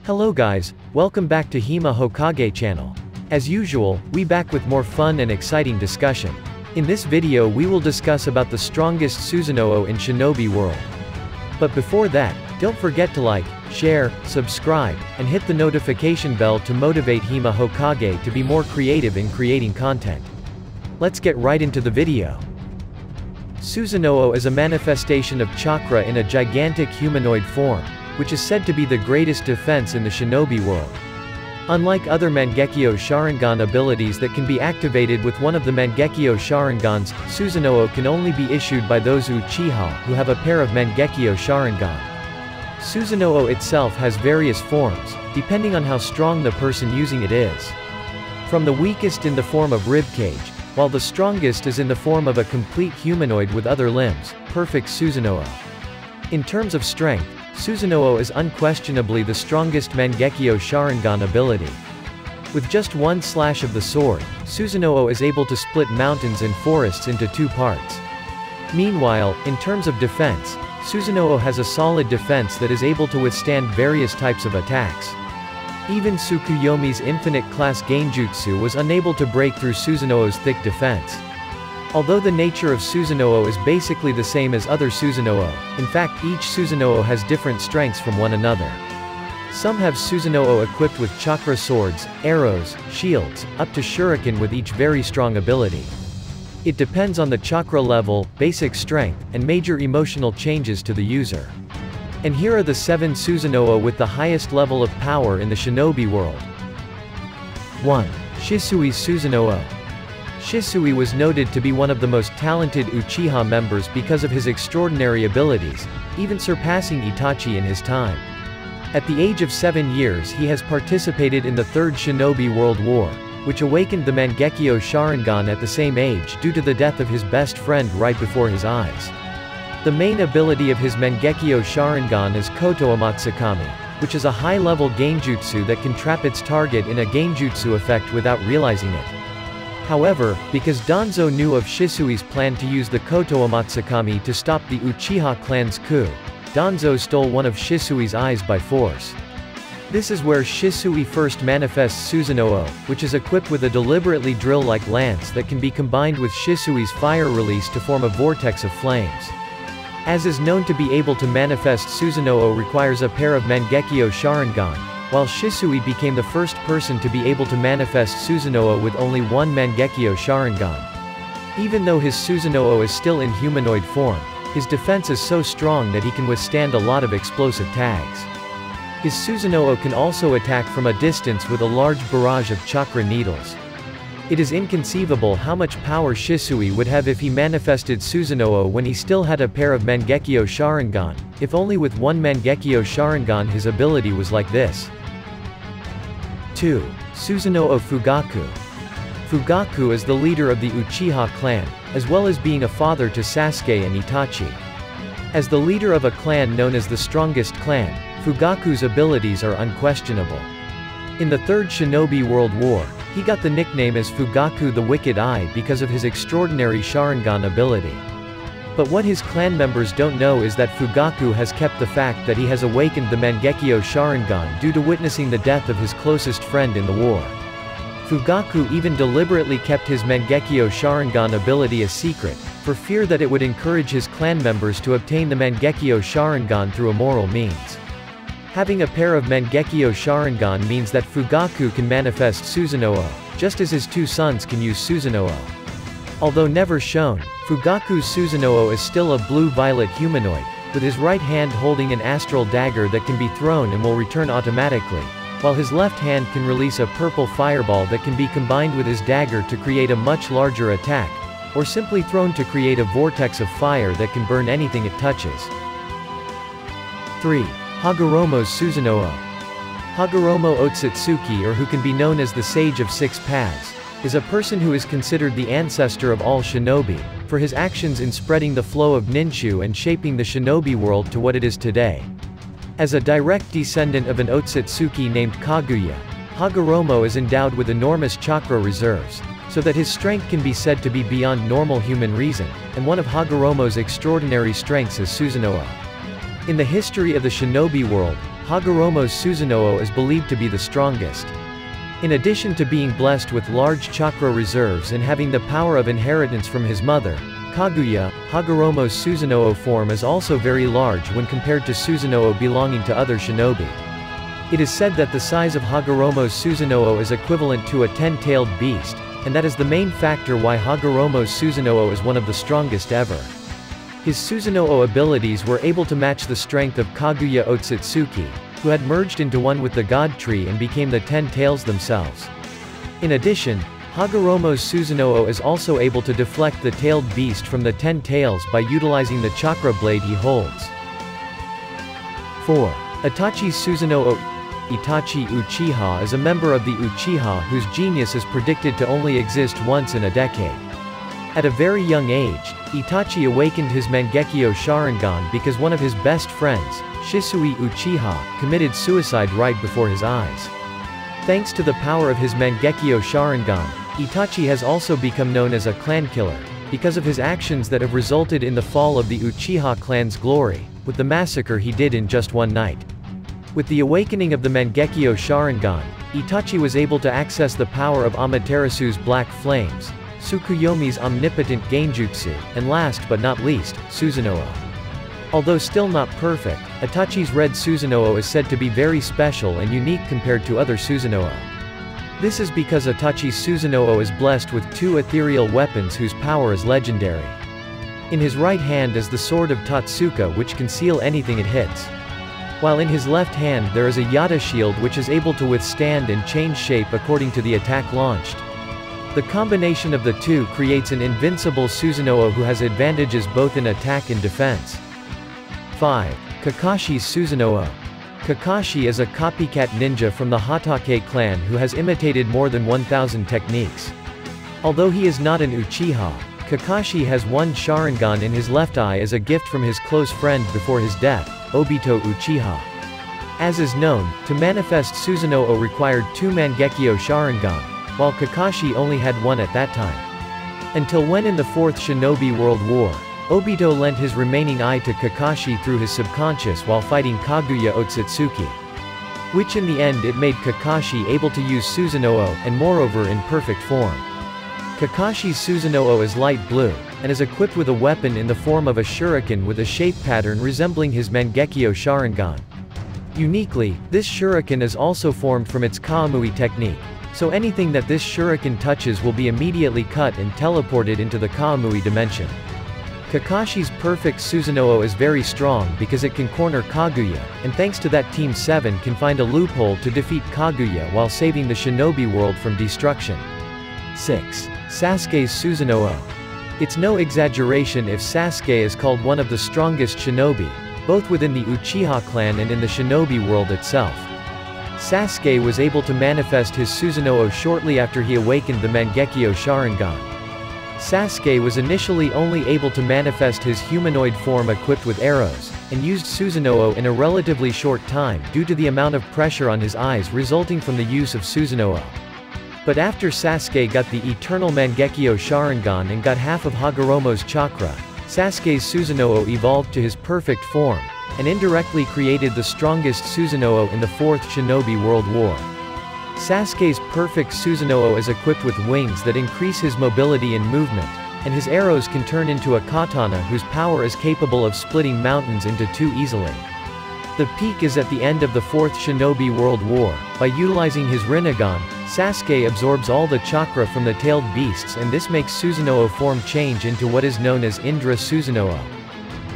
Hello guys, welcome back to Hima Hokage channel. As usual, we back with more fun and exciting discussion. In this video we will discuss about the strongest Susano'o in Shinobi world. But before that, don't forget to like, share, subscribe, and hit the notification bell to motivate Hima Hokage to be more creative in creating content. Let's get right into the video. Susano'o is a manifestation of chakra in a gigantic humanoid form, which is said to be the greatest defense in the Shinobi world. Unlike other Mangekyo Sharingan abilities that can be activated with one of the Mangekyo Sharingans, Susano'o can only be issued by those Uchiha who have a pair of Mangekyo Sharingan. Susano'o itself has various forms, depending on how strong the person using it is. From the weakest in the form of ribcage, while the strongest is in the form of a complete humanoid with other limbs, perfect Susano'o. In terms of strength, Susano'o is unquestionably the strongest Mangekyo Sharingan ability. With just one slash of the sword, Susano'o is able to split mountains and forests into two parts. Meanwhile, in terms of defense, Susano'o has a solid defense that is able to withstand various types of attacks. Even Tsukuyomi's infinite class Genjutsu was unable to break through Susano'o's thick defense. Although the nature of Susano'o is basically the same as other Susano'o, in fact each Susano'o has different strengths from one another. Some have Susano'o equipped with chakra swords, arrows, shields, up to shuriken with each very strong ability. It depends on the chakra level, basic strength, and major emotional changes to the user. And here are the 7 Susano'o with the highest level of power in the Shinobi world. 1. Shisui Susano'o. Shisui was noted to be one of the most talented Uchiha members because of his extraordinary abilities, even surpassing Itachi in his time. At the age of 7 years he has participated in the Third Shinobi World War, which awakened the Mangekyo Sharingan at the same age due to the death of his best friend right before his eyes. The main ability of his Mangekyo Sharingan is Koto Amatsukami, which is a high-level Genjutsu that can trap its target in a Genjutsu effect without realizing it. However, because Danzo knew of Shisui's plan to use the Koto Amatsukami to stop the Uchiha clan's coup, Danzo stole one of Shisui's eyes by force. This is where Shisui first manifests Susano'o, which is equipped with a deliberately drill-like lance that can be combined with Shisui's fire release to form a vortex of flames. As is known to be able to manifest Susano'o requires a pair of Mangekyo Sharingan, while Shisui became the first person to be able to manifest Susano'o with only one Mangekyo Sharingan. Even though his Susano'o is still in humanoid form, his defense is so strong that he can withstand a lot of explosive tags. His Susano'o can also attack from a distance with a large barrage of chakra needles. It is inconceivable how much power Shisui would have if he manifested Susano'o when he still had a pair of Mangekyo Sharingan, if only with one Mangekyo Sharingan his ability was like this. 2. Susano'o Fugaku. Fugaku is the leader of the Uchiha clan, as well as being a father to Sasuke and Itachi. As the leader of a clan known as the strongest clan, Fugaku's abilities are unquestionable. In the Third Shinobi World War, he got the nickname as Fugaku the Wicked Eye because of his extraordinary Sharingan ability. But what his clan members don't know is that Fugaku has kept the fact that he has awakened the Mangekyo Sharingan due to witnessing the death of his closest friend in the war. Fugaku even deliberately kept his Mangekyo Sharingan ability a secret, for fear that it would encourage his clan members to obtain the Mangekyo Sharingan through immoral means. Having a pair of Mangekyo Sharingan means that Fugaku can manifest Susano'o, just as his 2 sons can use Susano'o. Although never shown, Fugaku's Susano'o is still a blue-violet humanoid, with his right hand holding an astral dagger that can be thrown and will return automatically, while his left hand can release a purple fireball that can be combined with his dagger to create a much larger attack, or simply thrown to create a vortex of fire that can burn anything it touches. 3. Hagoromo's Susano'o. Hagoromo Otsutsuki, or who can be known as the Sage of Six Paths, is a person who is considered the ancestor of all shinobi, for his actions in spreading the flow of ninshu and shaping the shinobi world to what it is today. As a direct descendant of an Otsutsuki named Kaguya, Hagoromo is endowed with enormous chakra reserves, so that his strength can be said to be beyond normal human reason, and one of Hagoromo's extraordinary strengths is Susano'o. In the history of the shinobi world, Hagoromo's Susano'o is believed to be the strongest. In addition to being blessed with large chakra reserves and having the power of inheritance from his mother, Kaguya, Hagoromo's Susano'o form is also very large when compared to Susano'o belonging to other shinobi. It is said that the size of Hagoromo's Susano'o is equivalent to a 10-tailed beast, and that is the main factor why Hagoromo's Susano'o is one of the strongest ever. His Susano'o abilities were able to match the strength of Kaguya Otsutsuki, who had merged into one with the God Tree and became the 10 Tails themselves. In addition, Hagoromo's Susano'o is also able to deflect the tailed beast from the 10 tails by utilizing the chakra blade he holds. 4. Itachi's Susano'o. Itachi Uchiha is a member of the Uchiha whose genius is predicted to only exist once in a decade. At a very young age, Itachi awakened his Mangekyo Sharingan because one of his best friends, Shisui Uchiha, committed suicide right before his eyes. Thanks to the power of his Mangekyo Sharingan, Itachi has also become known as a clan killer, because of his actions that have resulted in the fall of the Uchiha clan's glory, with the massacre he did in just one night. With the awakening of the Mangekyo Sharingan, Itachi was able to access the power of Amaterasu's Black Flames, Tsukuyomi's omnipotent Genjutsu, and last but not least, Susano'o. Although still not perfect, Itachi's red Susano'o is said to be very special and unique compared to other Susano'o. This is because Itachi's Susano'o is blessed with two ethereal weapons whose power is legendary. In his right hand is the sword of Totsuka which can seal anything it hits. While in his left hand there is a Yata shield which is able to withstand and change shape according to the attack launched. The combination of the two creates an invincible Susano'o who has advantages both in attack and defense. 5. Kakashi's Susano'o. Kakashi is a copycat ninja from the Hatake clan who has imitated more than 1,000 techniques. Although he is not an Uchiha, Kakashi has one Sharingan in his left eye as a gift from his close friend before his death, Obito Uchiha. As is known, to manifest Susano'o required two Mangekyo Sharingan, while Kakashi only had one at that time. Until when in the Fourth Shinobi World War, Obito lent his remaining eye to Kakashi through his subconscious while fighting Kaguya Otsutsuki. Which in the end it made Kakashi able to use Susano'o, and moreover in perfect form. Kakashi's Susano'o is light blue, and is equipped with a weapon in the form of a shuriken with a shape pattern resembling his Mangekyo Sharingan. Uniquely, this shuriken is also formed from its Kamui technique, so anything that this shuriken touches will be immediately cut and teleported into the Kamui dimension. Kakashi's perfect Susano'o is very strong because it can corner Kaguya, and thanks to that Team 7 can find a loophole to defeat Kaguya while saving the shinobi world from destruction. 6. Sasuke's Susano'o. It's no exaggeration if Sasuke is called one of the strongest shinobi, both within the Uchiha clan and in the shinobi world itself. Sasuke was able to manifest his Susano'o shortly after he awakened the Mangekyo Sharingan. Sasuke was initially only able to manifest his humanoid form equipped with arrows, and used Susano'o in a relatively short time due to the amount of pressure on his eyes resulting from the use of Susano'o. But after Sasuke got the eternal Mangekyo Sharingan and got half of Hagoromo's chakra, Sasuke's Susano'o evolved to his perfect form, and indirectly created the strongest Susano'o in the Fourth Shinobi World War. Sasuke's perfect Susano'o is equipped with wings that increase his mobility and movement, and his arrows can turn into a katana whose power is capable of splitting mountains into two easily. The peak is at the end of the Fourth Shinobi World War. By utilizing his Rinnegan, Sasuke absorbs all the chakra from the tailed beasts, and this makes Susano'o form change into what is known as Indra Susano'o.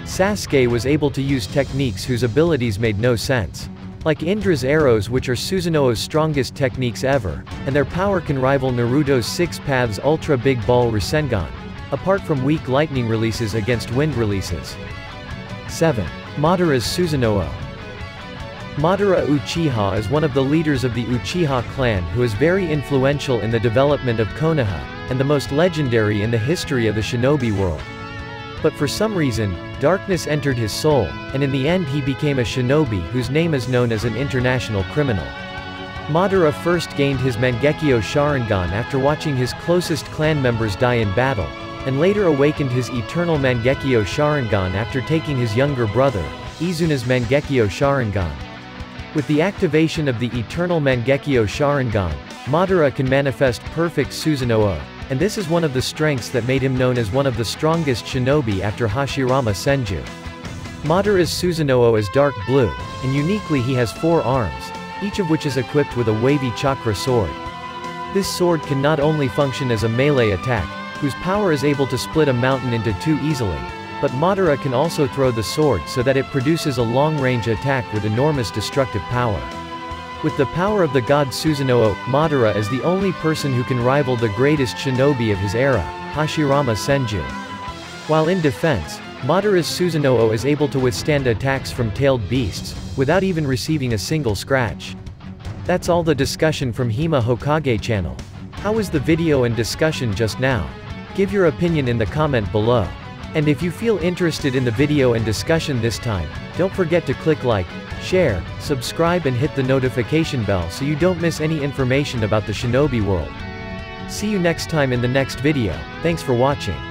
Sasuke was able to use techniques whose abilities made no sense. Like Indra's arrows, which are Susano'o's strongest techniques ever, and their power can rival Naruto's Six Paths Ultra Big Ball Rasengan, apart from weak lightning releases against wind releases. 7. Madara's Susano'o. Madara Uchiha is one of the leaders of the Uchiha clan who is very influential in the development of Konoha, and the most legendary in the history of the shinobi world. But for some reason, darkness entered his soul, and in the end he became a shinobi whose name is known as an international criminal. Madara first gained his Mangekyo Sharingan after watching his closest clan members die in battle, and later awakened his eternal Mangekyo Sharingan after taking his younger brother, Izuna's Mangekyo Sharingan. With the activation of the eternal Mangekyo Sharingan, Madara can manifest perfect Susano'o, and this is one of the strengths that made him known as one of the strongest shinobi after Hashirama Senju. Madara's Susano'o is dark blue, and uniquely he has 4 arms, each of which is equipped with a wavy chakra sword. This sword can not only function as a melee attack, whose power is able to split a mountain into 2 easily, but Madara can also throw the sword so that it produces a long-range attack with enormous destructive power. With the power of the god Susano'o, Madara is the only person who can rival the greatest shinobi of his era, Hashirama Senju. While in defense, Madara's Susano'o is able to withstand attacks from tailed beasts, without even receiving a single scratch. That's all the discussion from Hima Hokage channel. How was the video and discussion just now? Give your opinion in the comment below. And if you feel interested in the video and discussion this time, don't forget to click like, share, subscribe and hit the notification bell so you don't miss any information about the Shinobi world. See you next time in the next video. Thanks for watching.